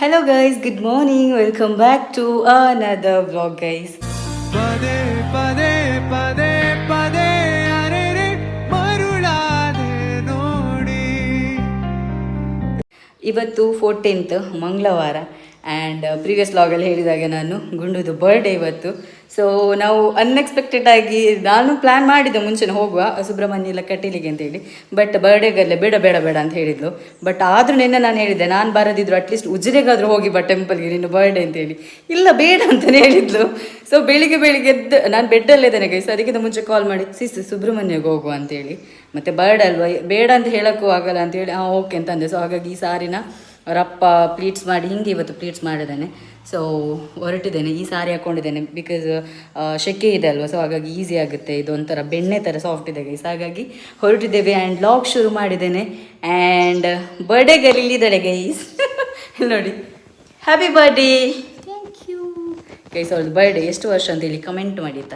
Hello guys, good morning. Welcome back to another vlog guys. ಪದೇ ಪದೇ ಪದೇ ಪದೇ ಅರೆರೆ ಮರುಳಾದೆ ನೋಡಿ. ಇವತ್ತು 14th ಮಂಗಳವಾರ ಆ್ಯಂಡ್ ಪ್ರೀವಿಯಸ್ ವ್ಲಾಗಲ್ಲಿ ಹೇಳಿದಾಗೆ ನಾನು ಗುಂಡುದು ಬರ್ಡೇ ಇವತ್ತು. ಸೊ ನಾವು ಅನ್ಎಕ್ಸ್ಪೆಕ್ಟೆಡ್ ಆಗಿ ನಾನು ಪ್ಲ್ಯಾನ್ ಮಾಡಿದ್ದೆ ಮುಂಚೆನೇ ಹೋಗುವ ಸುಬ್ರಹ್ಮಣ್ಯ ಎಲ್ಲ ಕಟೀಲಿಗೆ ಅಂತೇಳಿ. ಬಟ್ ಬರ್ಡೇಗಲ್ಲೇ ಬೇಡ ಬೇಡ ಬೇಡ ಅಂತ ಹೇಳಿದ್ಲು. ಬಟ್ ಆದರೂ ನಿನ್ನೆ ನಾನು ಹೇಳಿದ್ದೆ, ನಾನು ಬರೋದಿದ್ರು ಅಟ್ಲೀಸ್ಟ್ ಉಜಿರೆಗಾದರೂ ಹೋಗಿ ಬಾ ಟೆಂಪಲ್ಗೆ, ನಿನ್ನ ಬರ್ಡೇ ಅಂತೇಳಿ. ಇಲ್ಲ ಬೇಡ ಅಂತಲೇ ಹೇಳಿದ್ಲು. ಸೊ ಬೆಳಿಗ್ಗೆ ಎದ್ದು ನಾನು ಬೆಡ್ಡಲ್ಲಿದ್ದೇನೆ ಗೈಸ್, ಅದಕ್ಕಿಂತ ಮುಂಚೆ ಕಾಲ್ ಮಾಡಿ ಸುಬ್ರಹ್ಮಣ್ಯಗೆ ಹೋಗುವ ಅಂತೇಳಿ. ಮತ್ತು ಬರ್ಡೇ ಅಲ್ವಾ, ಬೇಡ ಅಂತ ಹೇಳೋಕ್ಕೂ ಆಗಲ್ಲ ಅಂತೇಳಿ ಓಕೆ ಅಂತಂದೆ. ಸೊ ಹಾಗಾಗಿ ಈ ಸಾರಿನ ಅವರಪ್ಪ ಪ್ಲೀಟ್ಸ್ ಮಾಡಿ ಹಿಂಗೆ ಇವತ್ತು ಪ್ಲೀಟ್ಸ್ ಮಾಡಿದ್ದಾನೆ. ಸೊ ಹೊರಟಿದ್ದೇನೆ, ಈ ಸಾರಿ ಹಾಕ್ಕೊಂಡಿದ್ದೇನೆ ಬಿಕಾಸ್ ಶೆಕೆ ಇದೆ ಅಲ್ವಾ. ಸೊ ಹಾಗಾಗಿ ಈಸಿ ಆಗುತ್ತೆ, ಇದು ಒಂಥರ ಬೆಣ್ಣೆ ಥರ ಸಾಫ್ಟ್ ಇದೆ ಗೈಸ್. ಹಾಗಾಗಿ ಹೊರಟಿದ್ದೇವೆ ಆ್ಯಂಡ್ ಲಾಗ್ ಶುರು ಮಾಡಿದ್ದೇನೆ. ಆ್ಯಂಡ್ ಬರ್ಡೇ ಗರ್ಲ್ ಇಲ್ಲಿದ್ದಾಳೆ ಗೈಸ್. ನೋಡಿ, happy birthday. Thank you guys. ಅವಳದು ಬರ್ಡೇ ಎಷ್ಟು ವರ್ಷ ಅಂತೇಳಿ ಕಮೆಂಟ್ ಮಾಡಿತ್ತ.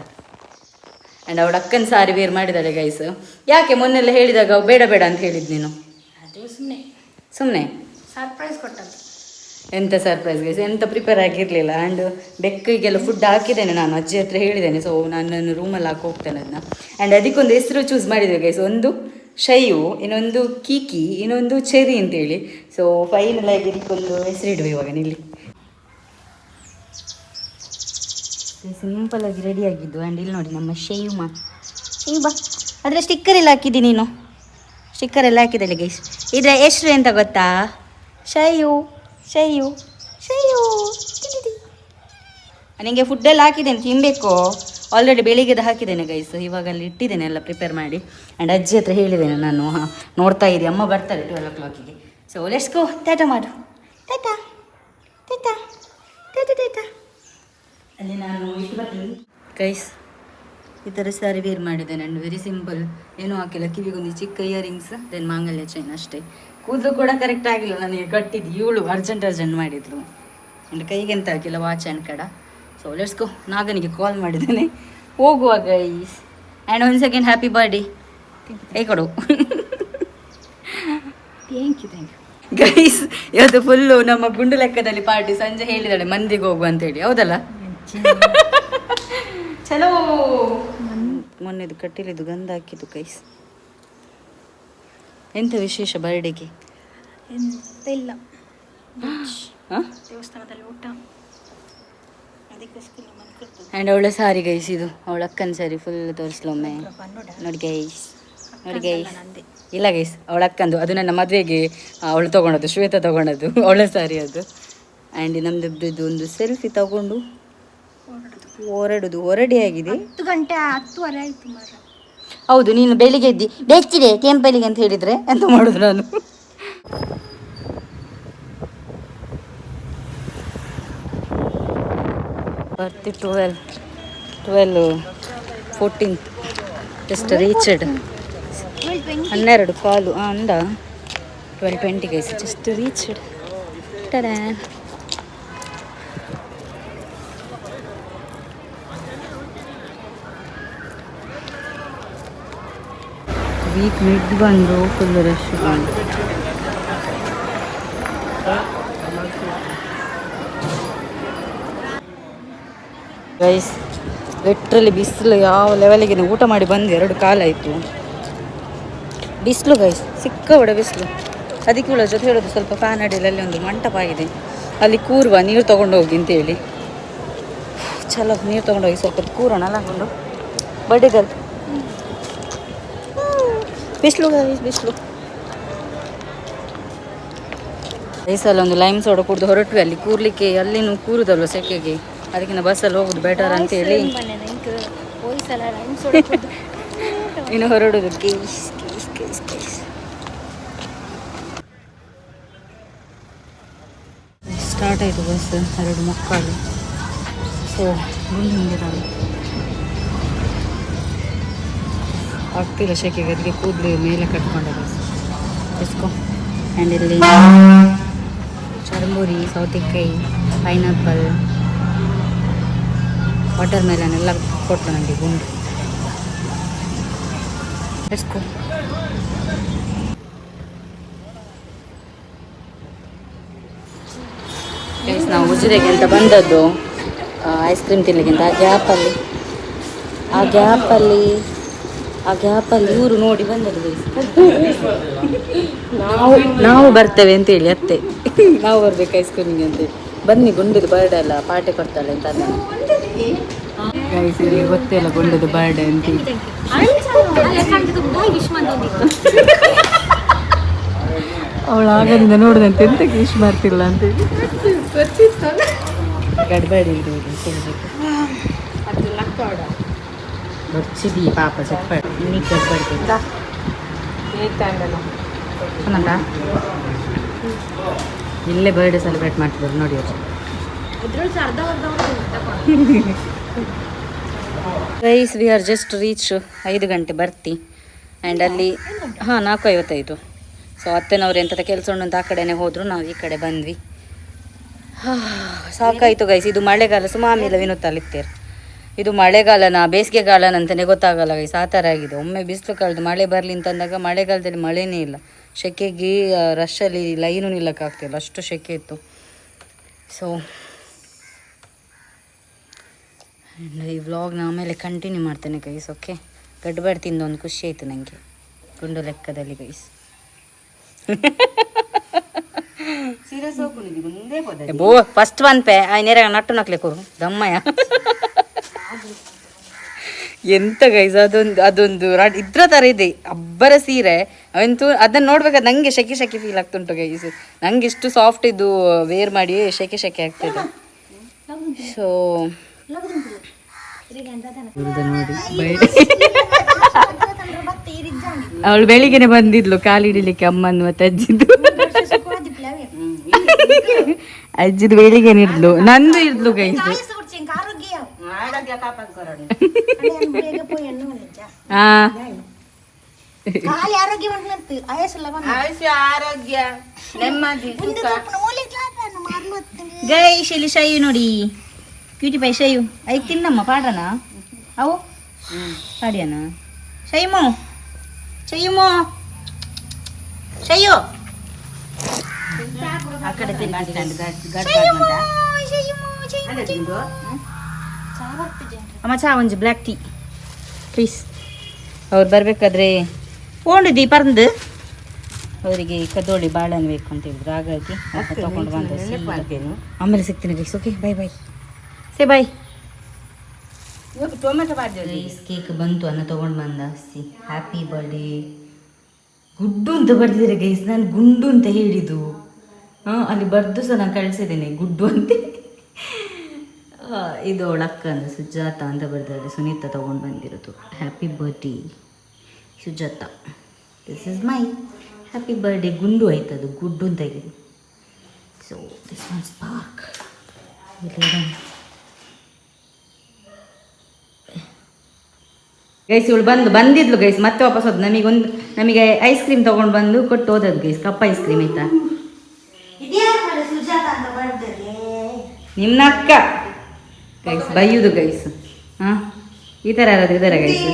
ಆ್ಯಂಡ್ ಅವಳ ಅಕ್ಕನ ಸಾರಿ ವೇರ್ ಮಾಡಿದ್ದಾಳೆ ಗೈಸ್. ಯಾಕೆ ಮೊನ್ನೆಲ್ಲ ಹೇಳಿದಾಗ ಬೇಡ ಬೇಡ ಅಂತ ಹೇಳಿದ್ದು ನೀನು? ಸುಮ್ಮನೆ ಸರ್ಪ್ರೈಸ್ ಕೊಟ್ಟದ್ದು. ಎಂಥ ಸರ್ಪ್ರೈಸ್ ಗೈಸ್, ಎಂಥ ಪ್ರಿಪೇರ್ ಆಗಿರಲಿಲ್ಲ. ಆ್ಯಂಡ್ ಬೆಕ್ಕಿಗೆಲ್ಲ ಫುಡ್ ಹಾಕಿದ್ದೇನೆ, ನಾನು ಅಜ್ಜಿ ಹತ್ರ ಹೇಳಿದ್ದೇನೆ. ಸೊ ನಾನು ರೂಮಲ್ಲಿ ಹಾಕಿ ಹೋಗ್ತೇನೆ ಅದನ್ನ. ಆ್ಯಂಡ್ ಅದಕ್ಕೊಂದು ಹೆಸರು ಚೂಸ್ ಮಾಡಿದ್ದೇವೆ ಗೈಸ್. ಒಂದು ಶೈಯು, ಇನ್ನೊಂದು ಕೀಕಿ, ಇನ್ನೊಂದು ಚೆರಿ ಅಂತೇಳಿ. ಸೊ ಫೈನಲ್ ಆಗಿ ಇದಕ್ಕೊಂದು ಹೆಸರಿಡುವ ಇವಾಗ. ನಿಲ್ಲಿ ಸಿಂಪಲ್ ಆಗಿ ರೆಡಿ ಆಗಿದ್ದು. ಆ್ಯಂಡ್ ಇಲ್ಲಿ ನೋಡಿ ನಮ್ಮ ಶೈವ್ ಬಾ, ಅದರ ಸ್ಟಿಕ್ಕರ್ ಎಲ್ಲ ಹಾಕಿದ್ದೀನಿ ನೀನು, ಸ್ಟಿಕ್ಕರ್ ಎಲ್ಲ ಹಾಕಿದ್ದಾಳೆ ಗೈಸ್. ಇದರ ಹೆಸರು ಎಂತ ಗೊತ್ತಾ? ಶೈಯು ಶೈಯು ಶೈಯು. ನನಗೆ ಫುಡ್ಡೆಲ್ಲ ಹಾಕಿದ್ದೇನೆ, ತಿನ್ನಬೇಕು. ಆಲ್ರೆಡಿ ಬೆಳಿಗ್ಗೆದು ಹಾಕಿದ್ದೇನೆ ಗೈಸ್. ಇವಾಗ ಅಲ್ಲಿ ಇಟ್ಟಿದ್ದೇನೆ ಎಲ್ಲ ಪ್ರಿಪೇರ್ ಮಾಡಿ. ಆ್ಯಂಡ್ ಅಜ್ಜಿ ಹತ್ರ ಹೇಳಿದ್ದೇನೆ ನಾನು, ನೋಡ್ತಾ ಇರಿ ಅಮ್ಮ ಬರ್ತಾರೆ 12 o'clock. ಸೊ ಲೆಟ್ಸ್ ಗೋ. ಟಾಟ ಮಾಡು, ಟಾಟಾ ಟಾಟಾ ಟಾಟಾ ಟಾಟಾ. ಅಲ್ಲಿ ನಾನು ಇಟ್ಟು ಬರ್ತೀನಿ ಗೈಸ್. ಈ ಥರ ಸ್ಯಾರಿ ವೇರ್ ಮಾಡಿದ್ದೇನೆ. ಆ್ಯಂಡ್ ವೆರಿ ಸಿಂಪಲ್, ಏನೂ ಹಾಕಿಲ್ಲ. ಕಿವಿಗೊಂದು ಚಿಕ್ಕ ಇಯರಿಂಗ್ಸ್, ದೆನ್ ಮಾಂಗಲ್ಯ ಚೈನ್ ಅಷ್ಟೇ. ಕೂದಲು ಕೂಡ ಕರೆಕ್ಟ್ ಆಗಿಲ್ಲ ನನಗೆ ಕಟ್ಟಿದ್ದು, ಇವಳು ಅರ್ಜೆಂಟ್ ಮಾಡಿದ್ಲು. ಆ್ಯಂಡ್ ಕೈಗೆ ಎಂತ ಹಾಕಿಲ್ಲ, ವಾಚ್ ಆ್ಯಂಡ್ ಕಡ. So let's go. ನಾಗನಿಗೆ ಕಾಲ್ ಮಾಡಿದ್ದೇನೆ, ಹೋಗುವ guys. And one second happy birthday ಕೈ ಕೊಡು. ಥ್ಯಾಂಕ್ ಯು ಗೈಸ್, ಇವತ್ತು ಫುಲ್ಲು ನಮ್ಮ ಗುಂಡು ಲೆಕ್ಕದಲ್ಲಿ ಪಾರ್ಟಿ. ಸಂಜೆ ಹೇಳಿದಾಳೆ ಮಂದಿಗೆ ಹೋಗುವ ಅಂತೇಳಿ, ಹೌದಲ್ಲ? ಚಲೋ. ಮೊನ್ನೆದು ಕಟ್ಟಿಲಿದ್ದು ಗಂಧ ಹಾಕಿದ್ದು ಗೈಸ್. ಎಂಥ ವಿಶೇಷ ಬರ್ಡೇಗೆ? ಎಂತ ಇಲ್ಲ, ದೇವಸ್ಥಾನದಲ್ಲಿ ಊಟ, ಅದಕ್ಕೋಸ್ಕರ ಆ್ಯಂಡ್ ಅವಳ ಸಾರಿ ಗೈಸ್, ಇದು ಅವಳ ಅಕ್ಕನ ಸಾರಿ. ಫುಲ್ ತೋರಿಸ್ಲೊಮ್ಮೆ ನೋಡಿ ಗೈಸ್, ನೋಡಿ ಗೈಸ್. ಇಲ್ಲ ಗೈಸ್, ಅವಳ ಅಕ್ಕಂದು, ಅದು ನನ್ನ ಮದುವೆಗೆ ಅವಳು ತೊಗೊಂಡದ್ದು, ಶ್ವೇತಾ ತೊಗೊಂಡದ್ದು ಅವಳ ಸಾರಿ ಅದು. ಆ್ಯಂಡ್ ನಮ್ಮದು ಒಂದು ಸೆಲ್ಫಿ ತಗೊಂಡು ಹೊರಡಿ ಆಗಿದೆ. 10 ಗಂಟೆ 10:30 ಆಯಿತು ಮಾರ. ಹೌದು, ನೀನು ಬೆಳಿಗ್ಗೆ ಎದ್ದಿ ಬೆಚ್ಚಿದೆ ಟೆಂಪಲಿಗೆ ಅಂತ ಹೇಳಿದರೆ ಎಂತ ಮಾಡೋದು ನಾನು? ಬರ್ತಿ 14th ಜಸ್ಟ್ ರೀಚ್ಡ್. 12 ಕಾಲು ಅಂದ 12:20 guys, just reached. Tada. Week mid ಬಂದು ಫುಲ್ ರಶ್ ಬಂದು. ಗೈಸ್ ಲಿಟ್ರಲಿ ಬಿಸಿಲು ಯಾವ ಲೆವೆಲಿಗೆ, ಊಟ ಮಾಡಿ ಬಂದು 2 ಕಾಲಾಯಿತು. ಬಿಸಿಲು ಗೈಸ್, ಸಿಕ್ಕಾಬಡ ಬಿಸಿಲು. ಅದಕ್ಕೆ ಇವಳ ಜೊತೆ ಹೇಳೋದು, ಸ್ವಲ್ಪ ಫ್ಯಾನ್ ಅಡಿಯಲ್ಲಿ ಅಲ್ಲಿ ಒಂದು ಮಂಟಪ ಆಗಿದೆ, ಅಲ್ಲಿ ಕೂರುವ ನೀರು ತೊಗೊಂಡು ಹೋಗಿ ಅಂತೇಳಿ. ಚಲೋ, ನೀರು ತೊಗೊಂಡೋಗಿ ಸ್ವಲ್ಪ ಕೂರೋಣ ಅಲ್ಲ ಬರ್ಡೇಗಲ್. ಬಿಸಿಲು ಗೈಸ್, ಬಿಸಿಲು. ರೈಸಲ್ಲಿ ಒಂದು ಲೈಮ್ ಸೋಡಾ ಕುಡಿದು ಹೊರಟ್ವಿ. ಅಲ್ಲಿ ಕೂರ್ಲಿಕ್ಕೆ, ಅಲ್ಲಿನೂ ಕೂರುದಲ್ವ ಸೆಕೆಗೆ, ಅದಕ್ಕಿಂತ ಬಸ್ಸಲ್ಲಿ ಹೋಗೋದು ಬೆಟರ್ ಅಂತೇಳಿ ಇನ್ನು ಹೊರಡೋದು. Guys guys guys guys start ಆಯಿತು ಬಸ್ 2:30. ಸೊ ಗುಂಡು ಹಿಂಗಿದ್ದಾವೆ, ಆಗ್ತಿಲ್ಲ ಶೆಕೆಗೆ, ಅದಕ್ಕೆ ಕೂದಲು ಮೇಲೆ ಕಟ್ಕೊಂಡೆ ಬಸ್. ಎಸ್ಕೋ. ಆ್ಯಂಡ್ ಇಲ್ಲಿ ಚರ್ಮುರಿ, ಸೌತೆಕಾಯಿ, ಪೈನಾಪಲ್, ವಾಟರ್ ಮೆಲನ್ ಎಲ್ಲ ಕೊಟ್ಟು ನನಗೆ ಗುಂಡು. ಎಸ್ಕೋ. ಗೈಸ್ ನಾವು ಉಜಿರೆಗೆ ಅಂತ ಬಂದದ್ದು ಐಸ್ ಕ್ರೀಮ್ ತಿನ್ನಲಿಕ್ಕಿಂತ ಆ ಗ್ಯಾಪಲ್ಲಿ ಇವರು ನೋಡಿ ಬಂದದ್ದು ಗೈಸ್. ನಾವು ಬರ್ತೇವೆ ಅಂತೇಳಿ ಅತ್ತೆ ನಾವು ಬರ್ಬೇಕು ಐಸ್ ಕ್ರೀಮಿಗೆ ಅಂತೇಳಿ. ಬನ್ನಿ, ಗುಂಡುದು ಬರ್ಡೇ ಅಲ್ಲ, ಪಾರ್ಟಿ ಕೊಡ್ತಾಳೆ ಅಂತ ಗೈಸ್. ಇಲ್ಲಿ ಗೊತ್ತಿಲ್ಲ ಗುಂಡುದು ಬರ್ಡೇ ಅಂತ. ಅವಳು ಆಗದಿಂದ ನೋಡಿದಂತೆ ಎಂತಕ್ಕೆ ವಿಶ್ ಮಾಡ್ತಿಲ್ಲ ಅಂತೇಳಿ ಗಡ್ಬೇಡಿ ಬರ್ಚಿದಿ ಪಾಪ ಚಪ್ಪಾಡಿ ಇನ್ನೀಗ ಗಡ್ಬಡ್ತೀನಿ ಇಲ್ಲೇ ಬರ್ಡೇ ಸೆಲೆಬ್ರೇಟ್ ಮಾಡ್ತಿದ್ರು ನೋಡಿ ಅವರು. Guys we are just reach 5 ಗಂಟೆ ಬರ್ತಿ ಆ್ಯಂಡ್ ಅಲ್ಲಿ 4:55. ಸೊ ಅತ್ತೆನವ್ರು ಎಂಥದ ಕೆಲಸ ಉಂಟು ಅಂತ ಆ ಕಡೆನೇ ಹೋದರು, ನಾವು ಈ ಕಡೆ ಬಂದ್ವಿ. ಸಾಕಾಯಿತು ಗೈಸ್. ಇದು ಮಳೆಗಾಲ ಸುಮಾಮಿಲ್ಲ ವಿನುತ್ತಲ್ಲಿತ್ತೇರು. ಇದು ಮಳೆಗಾಲನ ಬೇಸಿಗೆಗಾಲನ ಅಂತಲೇ ಗೊತ್ತಾಗಲ್ಲ ಗೈಸ್, ಆ ಥರ ಆಗಿದೆ. ಒಮ್ಮೆ ಬಿಸಿಲು ಕಳೆದು ಮಳೆ ಬರಲಿ ಅಂತಂದಾಗ ಮಳೆಗಾಲದಲ್ಲಿ ಮಳೆನೇ ಇಲ್ಲ. ಸೆಕೆಗೆ ರಶಲ್ಲಿ ಲೈನು ನಿಲ್ಲಕ್ಕಾಗ್ತಿಲ್ಲ, ಅಷ್ಟು ಸೆಕೆ ಇತ್ತು. ಸೊ ಈ ವ್ಲಾಗ್ನ ಆಮೇಲೆ ಕಂಟಿನ್ಯೂ ಮಾಡ್ತೇನೆ ಗೈಸ್. ಓಕೆ, ಗಡ್ಬಡ್ ತಿಂದು ಒಂದು ಖುಷಿ ಆಯಿತು ನನಗೆ ಗುಂಡು ಲೆಕ್ಕದಲ್ಲಿ ಗೈಸ್. ಬೋ ಫಸ್ಟ್ ಒನ್ ಪೇ ನೇರ ನಟ್ಟು ನಕ್ಲೆ ಕೊರು ದಮ್ಮಯ್ಯ ಎಂತ ಗೈಸ್. ಅದೊಂದು ಇದ್ರ ಥರ ಇದೆ ಅಬ್ಬರ ಸೀರೆ. ಅವಂತೂ ಅದನ್ನು ನೋಡ್ಬೇಕಾದ್ರೆ ನನಗೆ ಶೆಕೆ ಫೀಲ್ ಆಗ್ತುಂಟು ಗೈಸ್. ನಂಗೆ ಇಷ್ಟು ಸಾಫ್ಟ್ ಇದು ವೇರ್ ಮಾಡಿ ಶೆಕೆ ಆಗ್ತಿದೆ. ಸೊ ಅವಳು ಬೆಳಿಗ್ಗೆನೆ ಬಂದಿದ್ಲು ಕಾಲಿಡಿಲಿಕ್ಕೆ ಅಮ್ಮನ ಮತ್ತೆ ಅಜ್ಜಿದು ಬೆಳಿಗ್ಗೆನೆ ಇದ್ಲು, ನಂದು ಇದ್ಲು ಗೈಸ್. ಗೈಸ್ ಇಲ್ಲಿ ಶೈಯು ನೋಡಿ, ಕ್ಯೂಟಿ ಪೈ ಶೈಯು ಐದು ತಿನ್ನಮ್ಮ ಪಾಡನ ಅವು ಪಾಡಿಯನ ಶೈಮು ಶೈಮು ಶೈಯು ಆ ಕಡೆ ಅಮ್ಮ ಚಾ ಒಂಜಿ ಬ್ಲ್ಯಾಕ್ ಟೀ ಪ್ಲೀಸ್. ಅವ್ರು ಬರಬೇಕಾದ್ರೆ ಓಂಡಿದ್ದಿ ಪರ್ದು ಅವರಿಗೆ ಕದೋಳಿ ಬಾಳೆಹಣ್ಣು ಬೇಕು ಅಂತ ಹೇಳಿದ್ರು, ಹಾಗಾಗಿ ತಗೊಂಡು ಬಂದ. ಆಮೇಲೆ ಸಿಗ್ತೀನಿ guys. Okay bye bye, say bye. Tomato rice cake ಬಂತು, ಅನ್ನ ತೊಗೊಂಡು ಬಂದ. ಸಿ ಹ್ಯಾಪಿ ಬರ್ಡೇ ಗುಡ್ಡು ಅಂತ ಬರ್ದಿದ್ದಾರೆ ಗೈಸ್. ನಾನು ಗುಂಡು ಅಂತ ಹೇಳಿದ್ದು, ಅಲ್ಲಿ ಬರ್ದು ಸಹ ನಾನು ಕಳಿಸಿದ್ದೇನೆ ಗುಡ್ಡು ಅಂತ. ಇದು ಅವಳ ಅಕ್ಕ ಅಂದರೆ ಸುಜಾತ ಅಂತ ಬರ್ದಿದ್ದಾರೆ, ಸುನೀತಾ ತೊಗೊಂಡು ಬಂದಿರೋದು. Happy birthday Sujatha, this is my happy birthday. ಗುಂಡು ಆಯ್ತದು, ಗುಡ್ಡು ಅಂತ ಹೇಳಿ. So this one spark guys. ಇವಳು ಬಂದಿದ್ಲು ಗೈಸ್, ಮತ್ತೆ ವಾಪಸ್ ಹೋದ್. ನಮಗೆ ಐಸ್ ಕ್ರೀಮ್ ತೊಗೊಂಡು ಬಂದು ಕೊಟ್ಟು ಹೋದದ್ದು ಗೈಸ್, ಕಪ್ ಐಸ್ ಕ್ರೀಮ್ ಆಯ್ತಾ. ನಿನ್ನ ಅಕ್ಕ ಗೈಸ್ ಬೈಯುದು ಗೈಸ್. ಹಾಂ ಈ ಥರ ಯಾರಾದ್ರೂ ಇದ್ದಾರೆ ಗೈಸ್.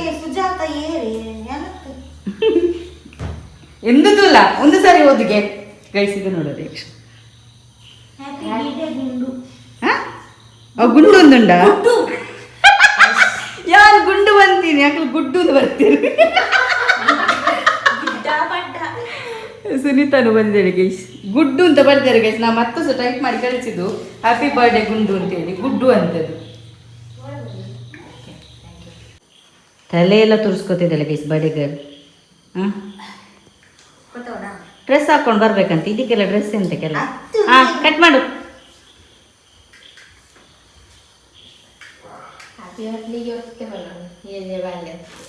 ಎಂದುದಿಲ್ಲ ಒಂದು ಸಾರಿ ಓದಿಗೆ ಗೈಸ್. ಇದು ನೋಡೋದು ಗುಂಡು ಒಂದುಂಡ ಯಾರು ಗುಂಡು ಬಂತೀನಿ ಯಾಕೆ ಗುಡ್ಡು ಅಂತ ಬರ್ತೀರಿ. ಸುನೀತಾನು ಬಂದೇಳಿ ಗೈಸ್, ಗುಡ್ಡು ಅಂತ ಬರ್ತಾರೆ ಗೈಸ್. ನಾ ಮತ್ತೆ ಸಹ ಟೈಪ್ ಮಾಡಿ ಕಳಿಸಿದ್ದು ಹ್ಯಾಪಿ ಬರ್ಡೇ ಗುಂಡು ಅಂತೇಳಿ, ಗುಡ್ಡು ಅಂತದ್ದು. ತಲೆ ಎಲ್ಲ ತುರ್ಸ್ಕೊತಿದ್ದಲ್ಲ ಗೈಸ್ ಬರ್ಡೇ ಗರ್ಲ್. ಡ್ರೆಸ್ ಹಾಕೊಂಡು ಬರ್ಬೇಕಂತ, ಇದಕ್ಕೆಲ್ಲ ಡ್ರೆಸ್ ಎಂತಕ್ಕೆಲ್ಲ. ಕಟ್ ಮಾಡು.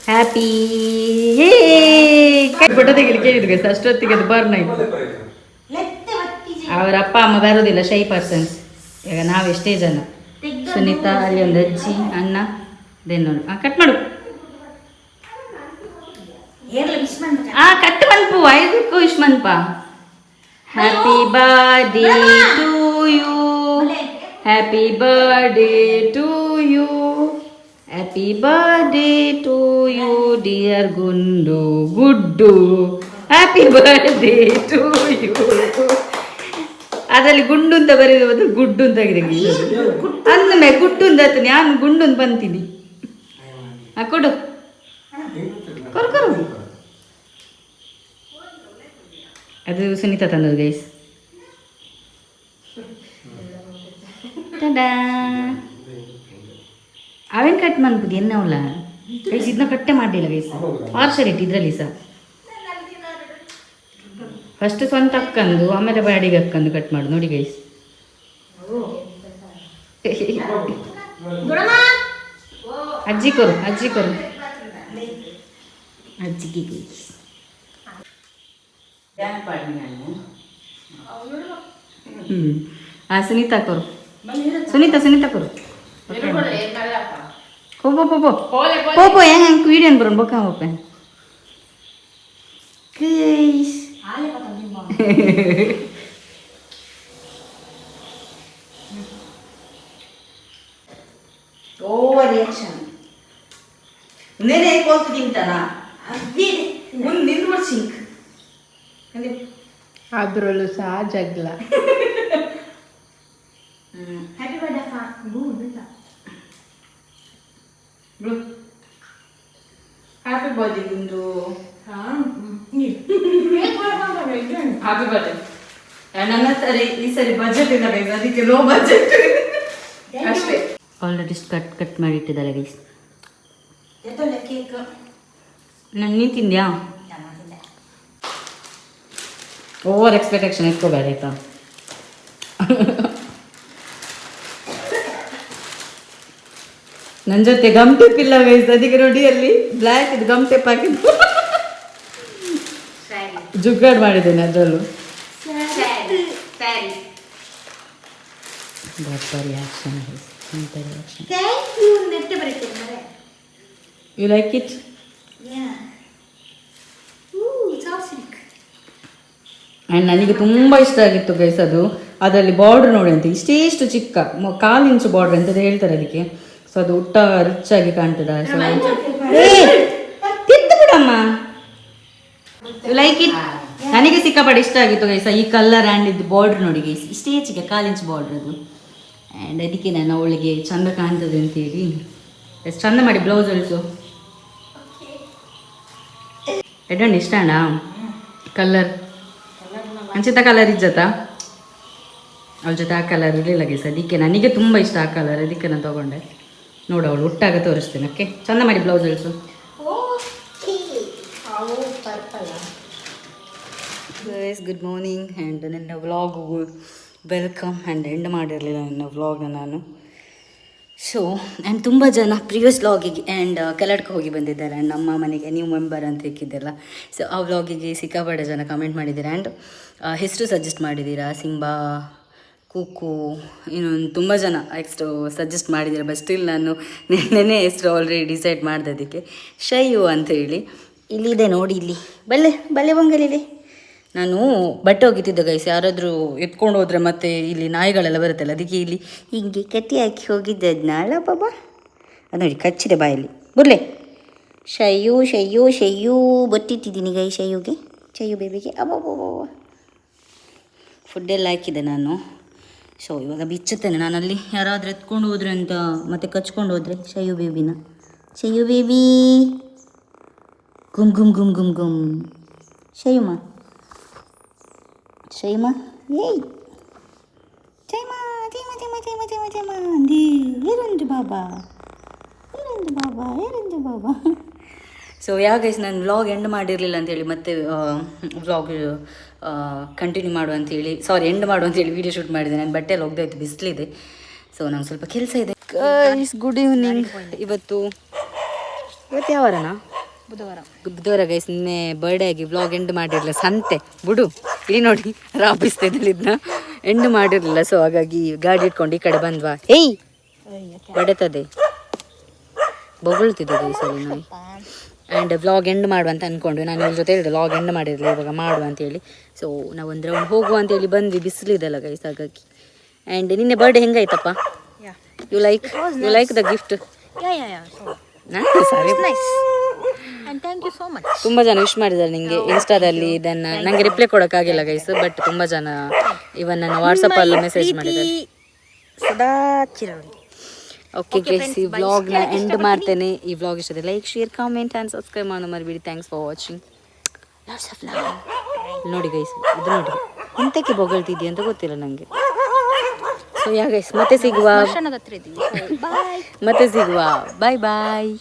ಹ್ಯಾಪಿ ಫೋಟೋ ತೆಗಿಲಿ ಕೇಳಿದ್ರು ಗೈಸ್. ಅಷ್ಟೊತ್ತಿಗೆ ಅದು ಬರ್ನ್ ಆಯ್ತು. ಅವರ ಅಪ್ಪ ಅಮ್ಮ ಬರೋದಿಲ್ಲ, ಶೈ ಪರ್ಸನ್ಸ್. ಈಗ ನಾವೆಷ್ಟೇ ಜನ, ಸುನೀತಾ ಅಲ್ಲಿ ಒಂದು ಅಜ್ಜಿ ಅಣ್ಣ ದೆನ್ನೋಳು. ಕಟ್ ಮಾಡು. ಕಟ್ ಮನ್ಪು ಐದಕ್ಕೂ ವಿಶ್ ಮನ್ಪ. Happy birthday to you, happy birthday to you, happy birthday to you dear Gundu Guddu, happy birthday to you. ಅದರಲ್ಲಿ ಗುಂಡು ಅಂತ ಬರೀದು ಬದಲು ಗುಡ್ಡು ಅಂತ ಆಗಿದೆ ಅಂದಮೆ ಗುಡ್ಡು ಅಂತ ನಾನು ಗುಂಡು ಅಂತ ಬಂತೀನಿ ಕೊಡು ಕೊರು ಕೊರು ಅದು ಸುನೀತಾ ತಂದದ್ದು ಗೈಸ್ ಅವೇನು ಕಟ್ ಮಾಡ್ಬೋದು ಎನ್ನವಲ್ಲ ಗೈಸ್ ಇದನ್ನ ಕಟ್ಟೆ ಮಾಡಲಿಲ್ಲ ಗೈಸ್ ಪಾರ್ಸಲ್ ಇಟ್ಟು ಇದರಲ್ಲಿ ಸಹ ಫಸ್ಟ್ ಸ್ವಂತ ಅಕ್ಕಂದು ಆಮೇಲೆ ಬಾಡಿಗೆ ಅಕ್ಕಂದು ಕಟ್ ಮಾಡು ನೋಡಿ ಗೈಸ್ ಅಜ್ಜಿ ಕೊರು ಅಜ್ಜಿಗೆ ಗೈಸ್ ಸುನೀತಾ ಕೊರು ಸುನೀತಾ ಕೊರು ಹೋಗೋ ಹೆಂಗೆ ವೀಡಿಯೋನ್ ಬರೋಣ ಬೊಕ್ಕ ಹೋಗ್ಪೆ ಗೈಸ್ ಓವರ್ ರಿಯಾಕ್ಷನ್ నేనే కోల్తు తింటానా అవి ముందు నిన్ను సింక్ ಅದರಲ್ಲೂ ಸಹ ಜಗ್ಲ ಹ್ಯಾಪಿ ಬರ್ಡೇ ಅಕ್ಕ ಹ್ಯಾಪಿ ಬರ್ಡೇ ಗುಂಡು ಹ್ಯಾಪಿ ಬರ್ಡೇ ನನ್ನ ಸರಿ ಈ ಸರಿ ಬಜೆಟ್ ಇಲ್ಲ ಗೈಸ್ ಅದಕ್ಕೆ ಲೋ ಬಜೆಟ್ ಅಷ್ಟೇ ಆಲ್ರೆಡಿ ಕಟ್ ಮಾಡಿ ಇಟ್ಟಿದ್ದಾರೆ ಗೈಸ್ ಕೇಕ್ ನಾನು ನೀನು ತಿಂದ್ಯಾ ಓವರ್ ಎಕ್ಸ್ಪೆಕ್ಟೇಷನ್ ಇಟ್ಕೋಬೇಡ ಆಯ್ತಾ ನನ್ನ ಜೊತೆ ಗಮ್ ಟೇಪ್ ಇಲ್ಲ ಗೈಸ್ ಅದಕ್ಕೆ ನೋಡಿ ಅಲ್ಲಿ ಬ್ಲ್ಯಾಕ್ ಇದು ಗಮ್ ಟೇಪ್ ಹಾಕಿದ್ದು ಜುಗ್ಗಾಡ್ ಮಾಡಿದ್ದೇನೆ ಅದರಲ್ಲೂ ರಿಯಾಕ್ಷನ್ ಥ್ಯಾಂಕ್ ಯು ನೆಟ್ಟೆ ಬರೀತೀನಿ ಮರೆ ಯು ಲೈಕ್ ಇಟ್ ಆ್ಯಂಡ್ ನನಗೆ ತುಂಬ ಇಷ್ಟ ಆಗಿತ್ತು ಗೈಸ್ ಅದು ಅದರಲ್ಲಿ ಬಾರ್ಡ್ರ್ ನೋಡಿ ಅಂತ ಇಷ್ಟು ಚಿಕ್ಕ 1/4 ಇಂಚು ಬಾರ್ಡ್ರ್ ಅಂತ ಹೇಳ್ತಾರೆ ಅದಕ್ಕೆ ಸೊ ಅದು ಊಟ ರಿಚ್ ಆಗಿ ಕಾಣ್ತದೆ ಸೊ ತಿಂದು ಬಿಡಮ್ಮ ಯು ಲೈಕ್ ಇಟ್ ನನಗೆ ಸಿಕ್ಕಾಪಟ್ಟೆ ಇಷ್ಟ ಆಗಿತ್ತು ಗೈಸ್ ಈ ಕಲರ್ ಆ್ಯಂಡ್ ಇದು ಬಾರ್ಡ್ರ್ ನೋಡಿ ಗೈಸ್ ಇಷ್ಟೇ ಚಿಕ್ಕ 1/4 ಇಂಚು ಬಾರ್ಡ್ರ್ ಅದು ಆ್ಯಂಡ್ ಅದಕ್ಕೆ ನಾನು ಅವಳಿಗೆ ಚಂದ ಕಾಣ್ತದೆ ಅಂತೇಳಿ ಎಷ್ಟು ಚಂದ ಮಾಡಿ ಬ್ಲೌಸ್ ಹೊಲಿಸು ಎಡೊಂದು ಇಷ್ಟ ಅಣ್ಣ ಕಲರ್ ಅಂಚಿತ ಕಲರ್ ಇಜ್ಜತಾ ಅವಳ ಜೊತೆ ಆ ಕಲರ್ ಇರಲಿಲ್ಲ ಗೈಸ್ ಅದಕ್ಕೆ ನನಗೆ ತುಂಬ ಇಷ್ಟ ಆ ಕಲರ್ ಅದಕ್ಕೆ ನಾನು ತೊಗೊಂಡೆ ನೋಡು ಅವಳು ಒಟ್ಟಾಗ ತೋರಿಸ್ತೇನೆ ಓಕೆ ಚಂದ ಮಾಡಿ ಬ್ಲೌಸ್ ಹೊಲಿಸು ಗೈಸ್ ಗುಡ್ ಮಾರ್ನಿಂಗ್ ಆ್ಯಂಡ್ ನನ್ನ ವ್ಲಾಗು ವೆಲ್ಕಮ್ ಆ್ಯಂಡ್ ಎಂಡ್ ಮಾಡಿರಲಿಲ್ಲ ನನ್ನ ವ್ಲಾಗ್ನ ನಾನು ಸೊ ಆ್ಯಂಡ್ ತುಂಬ ಜನ ಪ್ರಿವಿಯಸ್ ವ್ಲಾಗಿಗೆ ಆ್ಯಂಡ್ ಕಲ್ಲಡ್ಕ ಹೋಗಿ ಬಂದಿದ್ದಾರೆ ಆ್ಯಂಡ್ ನಮ್ಮ ಮನೆಗೆ ನೀವು ಮೆಂಬರ್ ಅಂತ ಇಕ್ಕಿದ್ದೆಲ್ಲ ಸೊ ಆ ವ್ಲಾಗಿಗೆ ಸಿಕ್ಕಾಪಟ್ಟೆ ಜನ ಕಮೆಂಟ್ ಮಾಡಿದ್ದೀರಾ ಆ್ಯಂಡ್ ಹೆಸರು ಸಜೆಸ್ಟ್ ಮಾಡಿದ್ದೀರಾ ಸಿಂಬಾ ಕೂಕು ಇನ್ನೊಂದು ತುಂಬ ಜನ ಎಷ್ಟು ಸಜೆಸ್ಟ್ ಮಾಡಿದ್ದೀರಾ ಬಟ್ ಸ್ಟಿಲ್ ನಾನು ನೆನ್ನೆ ಹೆಸರು ಆಲ್ರೆಡಿ ಡಿಸೈಡ್ ಮಾಡಿದದಕ್ಕೆ ಶೈಯು ಅಂತ ಹೇಳಿ ಇಲ್ಲಿದೆ ನೋಡಿ ಇಲ್ಲಿ ಬಲ್ಲೆ ಬಂಗಲಿದೆ ನಾನು ಬಟ್ಟೆ ಹೋಗಿದ್ದೆ ಗೈಸ್ ಯಾರಾದರೂ ಎತ್ಕೊಂಡು ಹೋದರೆ ಮತ್ತೆ ಇಲ್ಲಿ ನಾಯಿಗಳೆಲ್ಲ ಬರುತ್ತಲ್ಲ ಅದಕ್ಕೆ ಇಲ್ಲಿ ಹೀಗೆ ಕಟ್ಟಿ ಹಾಕಿ ಹೋಗಿದ್ದೆ ಅದನ್ನ ಬಾಬಾ ಅದು ನೋಡಿ ಕಚ್ಚಿದೆ ಬಾಯಲ್ಲಿ ಬುರ್ಲೆ ಶಯ್ಯು ಬಟ್ಟಿಟ್ಟಿದ್ದೀನಿ ಗೈ ಶಯ್ಯು ಬೇಬಿಗೆ ಅಬ್ಬಬ್ಬ ಫುಡ್ಡೆಲ್ಲ ಹಾಕಿದೆ ನಾನು ಸೊ ಇವಾಗ ಬಿಚ್ಚುತ್ತೇನೆ ನಾನಲ್ಲಿ ಯಾರಾದರೂ ಎತ್ಕೊಂಡು ಹೋದ್ರೆ ಅಂತ ಮತ್ತೆ ಕಚ್ಕೊಂಡು ಹೋದರೆ ಶಯ್ಯು ಬೇಬಿ ಗುಮ್ ಶಯ್ಯುಮ್ಮ ಶೈಮಾ ಏಯ್ ಚೈಮಾ ಏರಂದು ಬಾಬಾ ಸೊ ಗೈಸ್ ನಾನು ವ್ಲಾಗ್ ಎಂಡ್ ಮಾಡಿರಲಿಲ್ಲ ಅಂತೇಳಿ ಮತ್ತೆ ವ್ಲಾಗ್ ಕಂಟಿನ್ಯೂ ಮಾಡು ಅಂತೇಳಿ ಎಂಡ್ ಮಾಡು ಅಂತೇಳಿ ವೀಡಿಯೋ ಶೂಟ್ ಮಾಡಿದೆ ನಾನು ಬಟ್ಟೆ ಎಲ್ಲ ಹೋಗ್ದಾಯ್ತು ಬಿಸಿಲಿದೆ ಸೊ ನಂಗೆ ಸ್ವಲ್ಪ ಕೆಲಸ ಇದೆ ಗೈಸ್ ಗುಡ್ ಈವ್ನಿಂಗ್ ಇವತ್ತು ಯಾವಾರನಾ ಬುಧವಾರ ಗೈಸ್ ನಿನ್ನೆ ಬರ್ಡೇ ಆಗಿ ವ್ಲಾಗ್ ಎಂಡ್ ಮಾಡಿರಲಿಲ್ಲ ಸಂತೆ ಬಿಡು ಇಲ್ಲಿ ನೋಡಿ ರಾಪಿಸ್ತಿದ್ದಲ್ಲಿದ್ನ ಎಂಡ್ ಮಾಡಿರಲಿಲ್ಲ ಸೊ ಹಾಗಾಗಿ ಗಾಡಿ ಇಟ್ಕೊಂಡು ಈ ಕಡೆ ಬಂದ್ವಾ ಏಯ್ ಬಡತದೆ ಬೊಗಳ್ತಿದ್ದೆ ಗೈಸ್ ಅಲ್ಲಿ ನಾವು ಆ್ಯಂಡ್ ವ್ಲಾಗ್ ಎಂಡ್ ಮಾಡುವ ಅಂತ ಅಂದ್ಕೊಂಡ್ವಿ ನಾನು ಇವ್ರ ಜೊತೆ ಹೇಳಿದೆ ವ್ಲಾಗ್ ಎಂಡ್ ಮಾಡಿರಲಿಲ್ಲ ಇವಾಗ ಮಾಡುವ ಅಂತೇಳಿ ಸೊ ನಾವು ಒಂದು ರೌಂಡ್ ಹೋಗುವ ಅಂತೇಳಿ ಬಂದ್ವಿ ಬಿಸಿಲಿದೆಲ್ಲ ಗೈಸ್ ಹಾಗಾಗಿ ಆ್ಯಂಡ್ ನಿನ್ನೆ ಬರ್ಡೇ ಹೆಂಗಾಯ್ತಪ್ಪ you like the gift Yeah. It's nice. Thank you so much. ತುಂಬ ಜನ ವಿಶ್ ಮಾಡಿದ್ದಾರೆ ನಿಮಗೆ ಇನ್ಸ್ಟಾದಲ್ಲಿ. ಇದನ್ನು ನನಗೆ ರಿಪ್ಲೈ ಕೊಡೋಕ್ಕಾಗಿಲ್ಲ ಗೈಸ್, ಬಟ್ ತುಂಬ ಜನ ಇವನ್ ನನ್ನ ವಾಟ್ಸಪ್ಪಲ್ಲಿ ಮೆಸೇಜ್ ಮಾಡಿದ್ದಾರೆ. ಸದಾ ಚಿರವಳಿ. ಓಕೆ ಗೈಸ್, ಈ ವ್ಲಾಗ್ನ ಎಂಡ್ ಮಾಡ್ತೇನೆ. ಈ ವ್ಲಾಗ್ ಇಷ್ಟದೆ like, share, comment and subscribe ಮಾಡೋ ಮರಿಬೇಡಿ. Thanks for watching. Lots of love. ನೋಡಿ ಗೈಸ್, ಇದು ನೋಡಿ ಎಂತಕ್ಕೆ ಬೊಗಳ್ತಿದ್ಯಾ ಅಂತ ಗೊತ್ತಿಲ್ಲ ನನಗೆ. ಸೊ ಯಾ ಗೈಸ್, ಮತ್ತೆ ಸಿಗುವ. ಹತ್ರ ಇದ್ದೀವಿ. ಬಾಯ್. ಮತ್ತೆ ಸಿಗುವ. ಬಾಯ್ ಬಾಯ್.